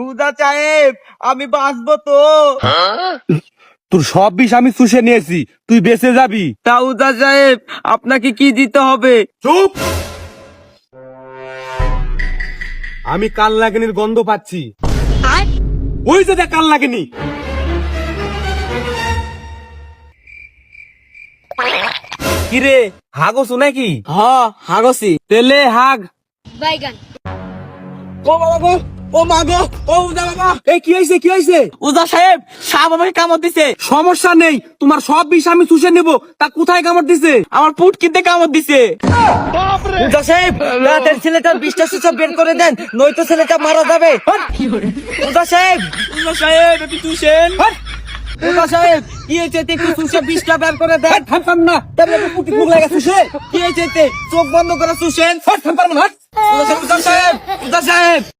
উদা সাহেব আমি বাঁচবো তো? তোর সব বিষ আমি চুষে নিয়েছি, তুই বেঁচে যাবি। তা উদা সাহেব আপনাকে কি দিতে হবে? চুপ! আমি কাল লাগেনির গন্ধ পাচ্ছি। ওই যে দেখ কাল লাগেনি। কিরে হাগোছো নাকি? হ্যাঁ হাগসি। তেলে হাগ। বাইগান। ও বাবা গো, ও মা গো, ও উদা বাবা, এই কি হয়েছে কি হয়েছে? উদা সাহেব সাপ আমাকে কামড় দিছে। সমস্যা নেই, তোমার সব বিষ আমি চুষে নেব। তা কোথায় কামড় দিছে? আমার পুটকিতে কামড় দিছে। উদা সাহেব তাড়াতাড়ি ছেলেটার বিষটা সুসব বের করে দেন, নয়তো ছেলেটা মারা যাবে। উদা সাহেব, উদা সাহেব একটু চুষেন। উদা সাহেব কি হয়েছে একটু চুষে বিষটা বের করে দেন। থাম না, তাহলে পুটকি মুখ লাগা চুষে। কি হয়েছে চোখ বন্ধ করে চুষেন। থাম না। উদা সাহেব, উদা সাহেব